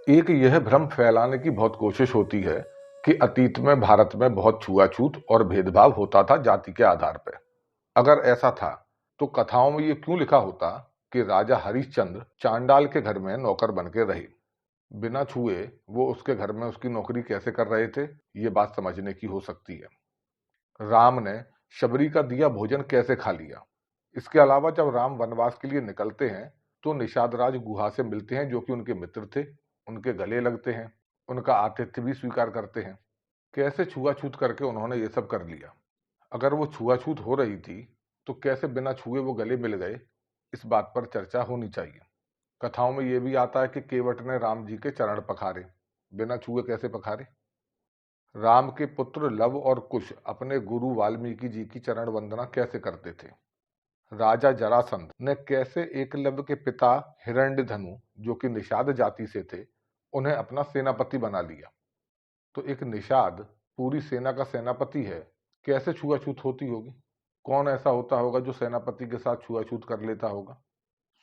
एक यह भ्रम फैलाने की बहुत कोशिश होती है कि अतीत में भारत में बहुत छुआछूत और भेदभाव होता था जाति के आधार पर। अगर ऐसा था तो कथाओं में ये क्यों लिखा होता कि राजा हरिश्चंद्र चांडाल के घर में नौकर बन के रहे, बिना छुए वो उसके घर में उसकी नौकरी कैसे कर रहे थे? ये बात समझने की हो सकती है। राम ने शबरी का दिया भोजन कैसे खा लिया? इसके अलावा जब राम वनवास के लिए निकलते हैं तो निषाद राज गुहा से मिलते हैं, जो कि उनके मित्र थे, उनके गले लगते हैं, उनका आतिथ्य भी स्वीकार करते हैं। कैसे छुआछूत करके उन्होंने ये सब कर लिया? अगर वो छुआछूत हो रही थी तो कैसे बिना छुए वो गले मिल गए? इस बात पर चर्चा होनी चाहिए। कथाओं में यह भी आता है कि केवट ने राम जी के चरण पखारे, बिना छुए कैसे पखारे? राम के पुत्र लव और कुश अपने गुरु वाल्मीकि जी की चरण वंदना कैसे करते थे? राजा जरासंध ने कैसे एकलव्य के पिता हिरण्यधनु, जो कि निषाद जाति से थे, उन्हें अपना सेनापति बना लिया? तो एक निषाद पूरी सेना का सेनापति है, कैसे छुआछूत होती होगी? कौन ऐसा होता होगा जो सेनापति के साथ छुआछूत कर लेता होगा?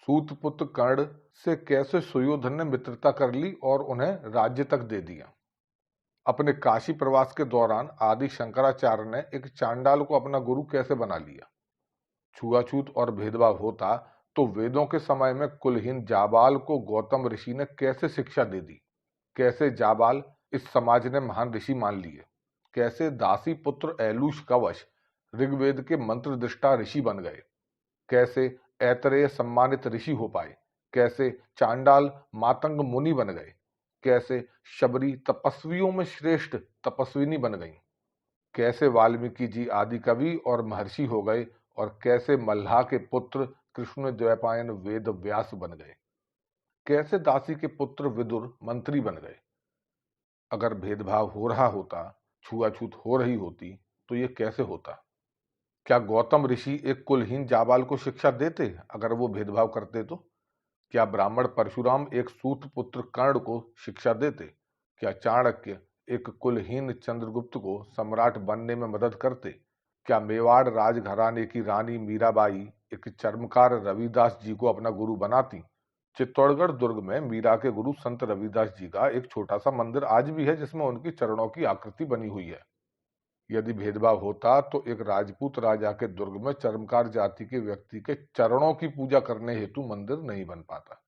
सूतपुत्र कर्ण से कैसे सुयोधन ने मित्रता कर ली और उन्हें राज्य तक दे दिया? अपने काशी प्रवास के दौरान आदि शंकराचार्य ने एक चांडाल को अपना गुरु कैसे बना लिया? छुआछूत और भेदभाव होता तो वेदों के समय में कुलहीन जाबाल को गौतम ऋषि ने कैसे शिक्षा दे दी? कैसे जाबाल इस समाज ने महान ऋषि मान लिए? कैसे दासी पुत्र ऐलूश कवश ऋग्वेद के मंत्र दृष्टा ऋषि बन गए? कैसे ऐतरेय सम्मानित ऋषि हो पाए? कैसे चांडाल मातंग मुनि बन गए? कैसे शबरी तपस्वियों में श्रेष्ठ तपस्विनी बन गई? कैसे वाल्मीकि जी आदि कवि और महर्षि हो गए? और कैसे मल्लाह के पुत्र कृष्ण द्वैपायन वेद व्यास बन गए? कैसे दासी के पुत्र विदुर मंत्री बन गए? अगर भेदभाव हो रहा होता, छुआछूत हो रही होती, तो ये कैसे होता? क्या गौतम ऋषि एक कुलहीन जाबाल को शिक्षा देते अगर वो भेदभाव करते तो? क्या ब्राह्मण परशुराम एक सूत पुत्र कर्ण को शिक्षा देते? क्या चाणक्य एक कुलहीन चंद्रगुप्त को सम्राट बनने में मदद करते? क्या मेवाड़ राजघराने की रानी मीराबाई एक चर्मकार रविदास जी को अपना गुरु बनाती? चित्तौड़गढ़ दुर्ग में मीरा के गुरु संत रविदास जी का एक छोटा सा मंदिर आज भी है, जिसमें उनकी चरणों की आकृति बनी हुई है। यदि भेदभाव होता तो एक राजपूत राजा के दुर्ग में चर्मकार जाति के व्यक्ति के चरणों की पूजा करने हेतु मंदिर नहीं बन पाता।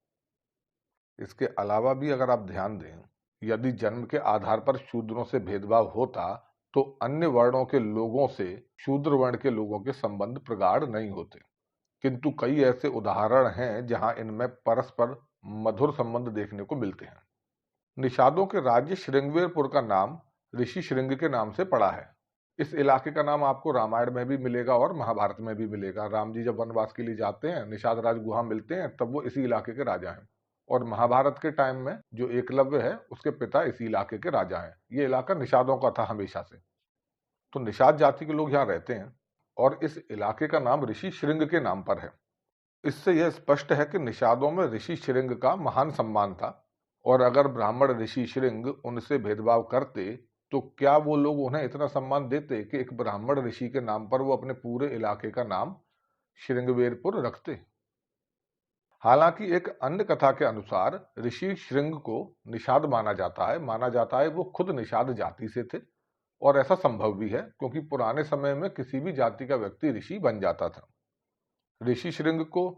इसके अलावा भी अगर आप ध्यान दें, यदि जन्म के आधार पर शूद्रों से भेदभाव होता तो अन्य वर्णों के लोगों से शूद्र वर्ण के लोगों के संबंध प्रगाढ़ नहीं होते। किंतु कई ऐसे उदाहरण हैं जहां इनमें परस्पर मधुर संबंध देखने को मिलते हैं। निषादों के राज्य श्रृंगवेरपुर का नाम ऋषि श्रृंग के नाम से पड़ा है। इस इलाके का नाम आपको रामायण में भी मिलेगा और महाभारत में भी मिलेगा। राम जी जब वनवास के लिए जाते हैं, निषाद राज गुहा मिलते हैं, तब वो इसी इलाके के राजा हैं। और महाभारत के टाइम में जो एकलव्य है, उसके पिता इसी इलाके के राजा हैं। ये इलाका निषादों का था हमेशा से। तो निषाद जाति के लोग यहाँ रहते हैं और इस इलाके का नाम ऋषि श्रृंग के नाम पर है। इससे यह स्पष्ट है कि निषादों में ऋषि श्रृंग का महान सम्मान था। और अगर ब्राह्मण ऋषि श्रृंग उनसे भेदभाव करते तो क्या वो लोग उन्हें इतना सम्मान देते कि एक ब्राह्मण ऋषि के नाम पर वो अपने पूरे इलाके का नाम श्रृंगवेरपुर रखते? हालांकि एक अन्य कथा के अनुसार ऋषि श्रृंग को निषाद माना जाता है वो खुद निषाद जाति से थे। और ऐसा संभव भी है क्योंकि पुराने समय में किसी भी जाति का व्यक्ति ऋषि बन जाता था। ऋषि श्रृंग को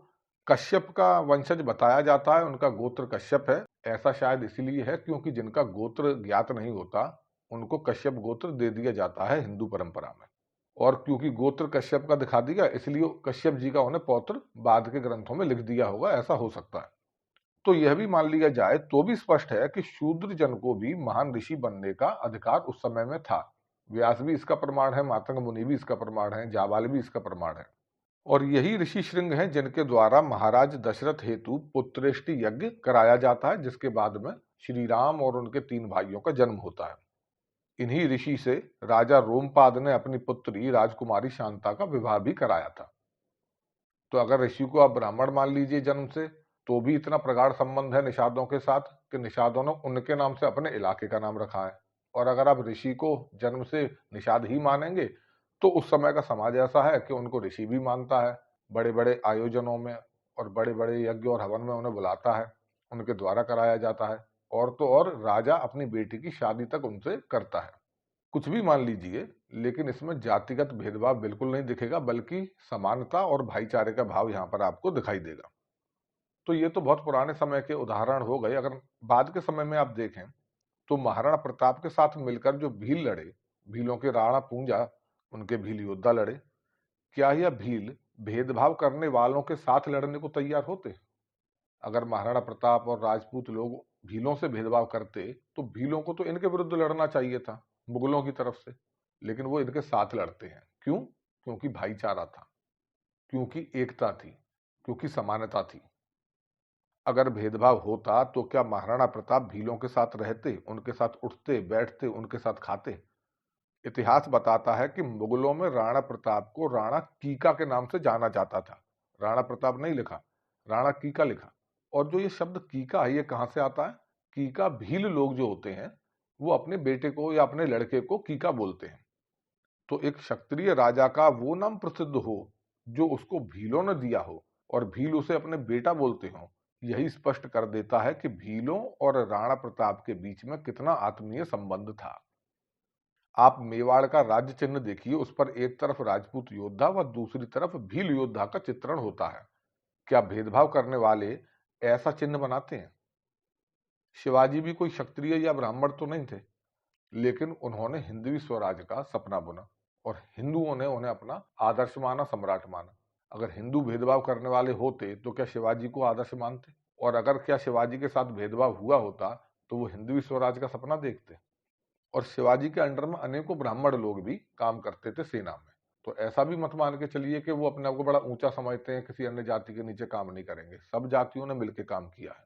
कश्यप का वंशज बताया जाता है, उनका गोत्र कश्यप है। ऐसा शायद इसलिए है क्योंकि जिनका गोत्र ज्ञात नहीं होता उनको कश्यप गोत्र दे दिया जाता है हिंदू परंपरा में। और क्योंकि गोत्र कश्यप का दिखा दिया, इसलिए कश्यप जी का उन्हें पौत्र बाद के ग्रंथों में लिख दिया होगा, ऐसा हो सकता है। तो यह भी मान लिया जाए तो भी स्पष्ट है कि शूद्र जन को भी महान ऋषि बनने का अधिकार उस समय में था। व्यास भी इसका प्रमाण है, मातंग मुनि भी इसका प्रमाण है, जाबाल भी इसका प्रमाण है। और यही ऋषि श्रृंग हैं जिनके द्वारा महाराज दशरथ हेतु पुत्रेष्टि यज्ञ कराया जाता है, जिसके बाद में श्री राम और उनके 3 भाइयों का जन्म होता है। इन्हीं ऋषि से राजा रोमपाद ने अपनी पुत्री राजकुमारी शांता का विवाह भी कराया था। तो अगर ऋषि को आप ब्राह्मण मान लीजिए जन्म से, तो भी इतना प्रगाढ़ संबंध है निषादों के साथ कि निषादों ने उनके नाम से अपने इलाके का नाम रखा है। और अगर आप ऋषि को जन्म से निषाद ही मानेंगे तो उस समय का समाज ऐसा है कि उनको ऋषि भी मानता है। बड़े बड़े आयोजनों में और बड़े बड़े यज्ञ और हवन में उन्हें बुलाता है, उनके द्वारा कराया जाता है। और तो और राजा अपनी बेटी की शादी तक उनसे करता है। कुछ भी मान लीजिए, लेकिन इसमें जातिगत भेदभाव बिल्कुल नहीं दिखेगा, बल्कि समानता और भाईचारे का भाव यहाँ पर आपको दिखाई देगा। तो ये तो बहुत पुराने समय के उदाहरण हो गए। अगर बाद के समय में आप देखें तो महाराणा प्रताप के साथ मिलकर जो भील लड़े, भीलों के राणा पूंजा, उनके भील योद्धा लड़े, क्या यह भील भेदभाव करने वालों के साथ लड़ने को तैयार होते? अगर महाराणा प्रताप और राजपूत लोग भीलों से भेदभाव करते तो भीलों को तो इनके विरुद्ध लड़ना चाहिए था, मुगलों की तरफ से। लेकिन वो इनके साथ लड़ते हैं। क्यों? क्योंकि भाईचारा था, क्योंकि एकता थी, क्योंकि समानता थी। अगर भेदभाव होता तो क्या महाराणा प्रताप भीलों के साथ रहते, उनके साथ उठते बैठते, उनके साथ खाते? इतिहास बताता है कि मुगलों में राणा प्रताप को राणा कीका के नाम से जाना जाता था। राणा प्रताप नहीं लिखा, राणा कीका लिखा। और जो ये शब्द कीका है, ये कहां से आता है? कीका भील लोग जो होते हैं वो अपने बेटे को या अपने लड़के को कीका बोलते हैं। तो एक क्षत्रिय राजा का वो नाम प्रसिद्ध हो जो उसको भीलों ने दिया हो और भील उसे अपने बेटा बोलते हो, यही स्पष्ट कर देता है कि भीलों और राणा प्रताप के बीच में कितना आत्मीय संबंध था। आप मेवाड़ का राज्य चिन्ह देखिए, उस पर एक तरफ राजपूत योद्धा व दूसरी तरफ भील योद्धा का चित्रण होता है। क्या भेदभाव करने वाले ऐसा चिन्ह बनाते हैं? शिवाजी भी कोई क्षत्रिय या ब्राह्मण तो नहीं थे, लेकिन उन्होंने हिंदवी स्वराज का सपना बुना और हिंदुओं ने उन्हें अपना आदर्श माना, सम्राट माना। अगर हिंदू भेदभाव करने वाले होते तो क्या शिवाजी को आदर्श मानते? और अगर क्या शिवाजी के साथ भेदभाव हुआ होता तो वो हिंदवी स्वराज का सपना देखते? और शिवाजी के अंडर में अनेकों ब्राह्मण लोग भी काम करते थे सेना में। तो ऐसा भी मत मान के चलिए कि वो अपने आप को बड़ा ऊंचा समझते हैं, किसी अन्य जाति के नीचे काम नहीं करेंगे। सब जातियों ने मिलकर काम किया है।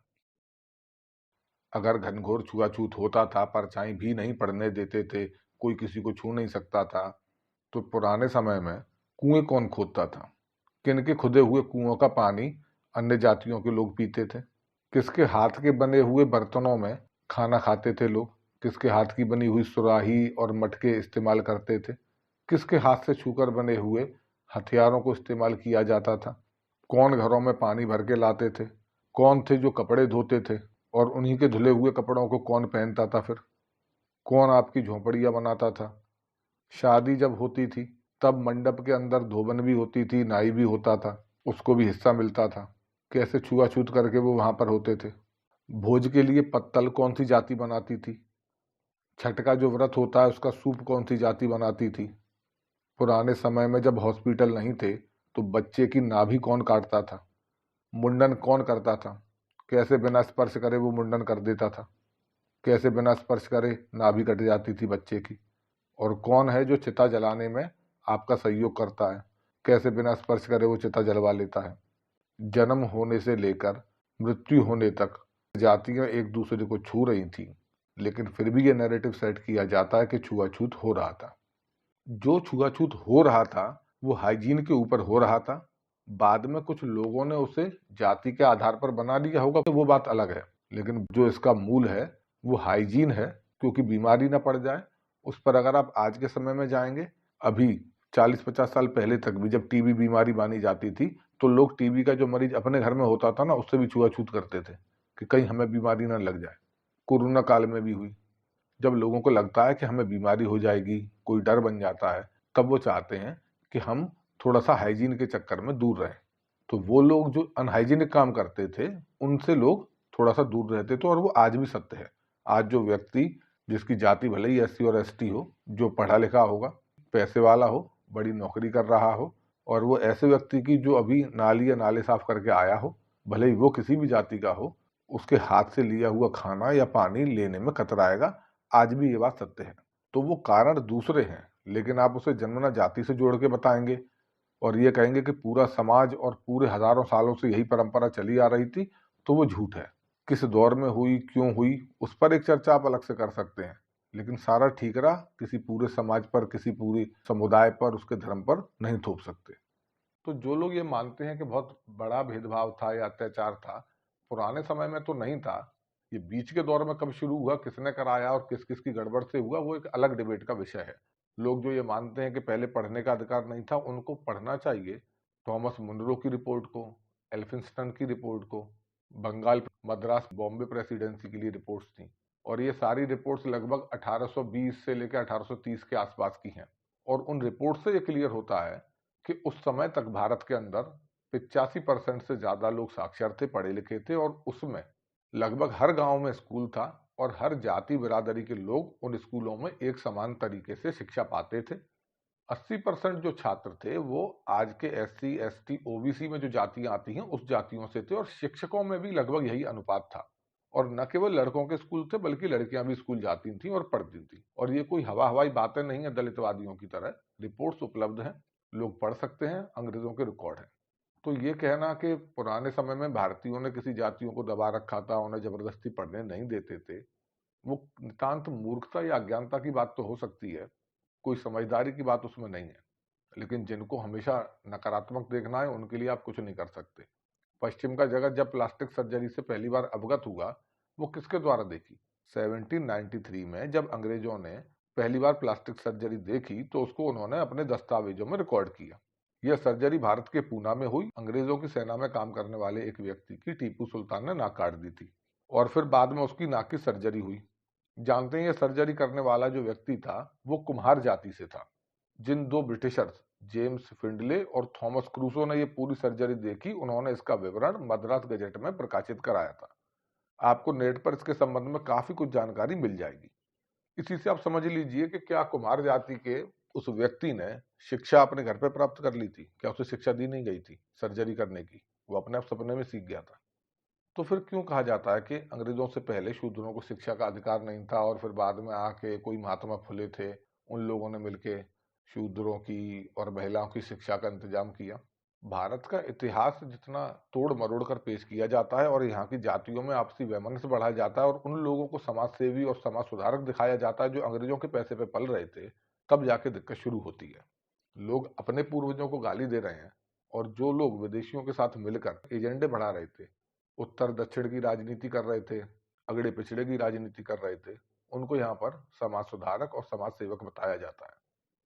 अगर घनघोर छुआछूत होता था, परछाई भी नहीं पड़ने देते थे, कोई किसी को छू नहीं सकता था, तो पुराने समय में कुएं कौन खोदता था? किनके खुदे हुए कुओं का पानी अन्य जातियों के लोग पीते थे? किसके हाथ के बने हुए बर्तनों में खाना खाते थे लोग? किसके हाथ की बनी हुई सुराही और मटके इस्तेमाल करते थे? किसके हाथ से छूकर बने हुए हथियारों को इस्तेमाल किया जाता था? कौन घरों में पानी भर के लाते थे? कौन थे जो कपड़े धोते थे? और उन्हीं के धुले हुए कपड़ों को कौन पहनता था फिर? कौन आपकी झोपड़ियां बनाता था? शादी जब होती थी तब मंडप के अंदर धोबन भी होती थी, नाई भी होता था, उसको भी हिस्सा मिलता था। कैसे छुआछूत करके वो वहां पर होते थे? भोज के लिए पत्तल कौन सी जाति बनाती थी? छठ का जो व्रत होता है उसका सूप कौन सी जाति बनाती थी? पुराने समय में जब हॉस्पिटल नहीं थे तो बच्चे की नाभि कौन काटता था? मुंडन कौन करता था? कैसे बिना स्पर्श करे वो मुंडन कर देता था? कैसे बिना स्पर्श करे नाभि कट जाती थी बच्चे की? और कौन है जो चिता जलाने में आपका सहयोग करता है? कैसे बिना स्पर्श करे वो चिता जलवा लेता है? जन्म होने से लेकर मृत्यु होने तक जातियां एक दूसरे को छू रही थी, लेकिन फिर भी ये नैरेटिव सेट किया जाता है कि छुआछूत हो रहा था। जो छुआछूत हो रहा था वो हाइजीन के ऊपर हो रहा था। बाद में कुछ लोगों ने उसे जाति के आधार पर बना लिया होगा, तो वो बात अलग है। लेकिन जो इसका मूल है वो हाइजीन है, क्योंकि बीमारी ना पड़ जाए। उस पर अगर आप आज के समय में जाएंगे, अभी 40-50 साल पहले तक भी जब टीबी बीमारी मानी जाती थी तो लोग टीबी का जो मरीज अपने घर में होता था ना, उससे भी छुआछूत करते थे कि कहीं हमें बीमारी ना लग जाए। कोरोना काल में भी हुई। जब लोगों को लगता है कि हमें बीमारी हो जाएगी, कोई डर बन जाता है, तब वो चाहते हैं कि हम थोड़ा सा हाइजीन के चक्कर में दूर रहें। तो वो लोग जो अनहाइजीनिक काम करते थे उनसे लोग थोड़ा सा दूर रहते थे, और वो आज भी सत्य है। आज जो व्यक्ति, जिसकी जाति भले ही एससी और एसटी हो, जो पढ़ा लिखा होगा, पैसे वाला हो, बड़ी नौकरी कर रहा हो, और वो ऐसे व्यक्ति की जो अभी नाली या नाले साफ करके आया हो, भले ही वो किसी भी जाति का हो, उसके हाथ से लिया हुआ खाना या पानी लेने में कतराएगा। आज भी ये बात सत्य है। तो वो कारण दूसरे हैं, लेकिन आप उसे जन्मना जाति से जोड़ के बताएंगे और ये कहेंगे कि पूरा समाज और पूरे हजारों सालों से यही परंपरा चली आ रही थी, तो वो झूठ है। किस दौर में हुई, क्यों हुई, उस पर एक चर्चा आप अलग से कर सकते हैं, लेकिन सारा ठीकरा किसी पूरे समाज पर, किसी पूरे समुदाय पर, उसके धर्म पर नहीं थोप सकते। तो जो लोग ये मानते हैं कि बहुत बड़ा भेदभाव था या अत्याचार था, पुराने समय में तो नहीं था। ये बीच के दौर में कब शुरू हुआ, किसने कराया और किस किस की गड़बड़ से हुआ, वो एक अलग डिबेट का विषय है। लोग जो ये मानते हैं कि पहले पढ़ने का अधिकार नहीं था, उनको पढ़ना चाहिए थॉमस मुनरो की रिपोर्ट को, एल्फिंस्टन की रिपोर्ट को, बंगाल, मद्रास, बॉम्बे प्रेसिडेंसी के लिए रिपोर्ट्स थी। और ये सारी रिपोर्ट्स लगभग 1820 से लेकर 1830 के आसपास की हैं। और उन रिपोर्ट से ये क्लियर होता है कि उस समय तक भारत के अंदर 85% से ज्यादा लोग साक्षर थे, पढ़े लिखे थे, और उसमें लगभग हर गांव में स्कूल था और हर जाति बिरादरी के लोग उन स्कूलों में एक समान तरीके से शिक्षा पाते थे। 80% जो छात्र थे वो आज के SC, ST, OBC में जो जातियां आती हैं उस जातियों से थे, और शिक्षकों में भी लगभग यही अनुपात था। और न केवल लड़कों के स्कूल थे बल्कि लड़कियां भी स्कूल जाती थीं और पढ़ती थी। और ये कोई हवा हवाई बातें नहीं है दलितवादियों की तरह, रिपोर्ट्स उपलब्ध हैं, लोग पढ़ सकते हैं, अंग्रेजों के रिकॉर्ड है। तो ये कहना कि पुराने समय में भारतीयों ने किसी जातियों को दबा रखा था, उन्हें जबरदस्ती पढ़ने नहीं देते थे, वो नितांत मूर्खता या अज्ञानता की बात तो हो सकती है, कोई समझदारी की बात उसमें नहीं है। लेकिन जिनको हमेशा नकारात्मक देखना है उनके लिए आप कुछ नहीं कर सकते। पश्चिम का जगत जब प्लास्टिक सर्जरी से पहली बार अवगत हुआ, वो किसके द्वारा देखी? 1793 में जब अंग्रेजों ने पहली बार प्लास्टिक सर्जरी देखी तो उसको उन्होंने अपने दस्तावेजों में रिकॉर्ड किया। यह सर्जरी भारत के पूना में हुई। अंग्रेजों की सेना में काम करने वाले एक व्यक्ति की टीपू सुल्तान ने नाक काट दी थी, और फिर बाद में उसकी नाक की सर्जरी हुई। जानते हैं, ये सर्जरी करने वाला जो व्यक्ति था वो कुम्हार जाति से था। जिन दो ब्रिटिशर्स जेम्स फिंडले और थॉमस क्रूसो ने ये पूरी सर्जरी देखी, उन्होंने इसका विवरण मद्रास गजेट में प्रकाशित कराया था। आपको नेट पर इसके संबंध में काफी कुछ जानकारी मिल जाएगी। इसी से आप समझ लीजिए कि क्या कुम्हार जाति के उस व्यक्ति ने शिक्षा अपने घर पे प्राप्त कर ली थी? क्या उसे शिक्षा दी नहीं गई थी सर्जरी करने की? वो अपने आप सपने में सीख गया था। तो फिर क्यों कहा जाता है कि अंग्रेजों से पहले शूद्रों को शिक्षा का अधिकार नहीं था और फिर बाद में आके कोई महात्मा फुले थे, उन लोगों ने मिलके शूद्रों की और महिलाओं की शिक्षा का इंतजाम किया? भारत का इतिहास जितना तोड़ मरोड़ कर पेश किया जाता है और यहाँ की जातियों में आपसी वैमनस्य बढ़ाया जाता है और उन लोगों को समाज सेवी और समाज सुधारक दिखाया जाता है जो अंग्रेजों के पैसे पे पल रहे थे, तब जाके दिक्कत शुरू होती है। लोग अपने पूर्वजों को गाली दे रहे हैं, और जो लोग विदेशियों के साथ मिलकर एजेंडे बढ़ा रहे थे, उत्तर दक्षिण की राजनीति कर रहे थे, अगड़े पिछड़े की राजनीति कर रहे थे, उनको यहाँ पर समाज सुधारक और समाज सेवक बताया जाता है।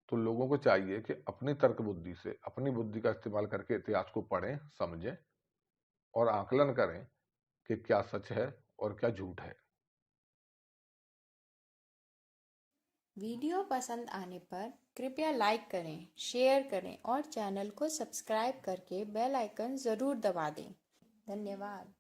तो लोगों को चाहिए कि अपनी तर्क बुद्धि से, अपनी बुद्धि का इस्तेमाल करके इतिहास को पढ़ें, समझें और आकलन करें कि क्या सच है और क्या झूठ है। वीडियो पसंद आने पर कृपया लाइक करें, शेयर करें और चैनल को सब्सक्राइब करके बेल आइकन ज़रूर दबा दें। धन्यवाद।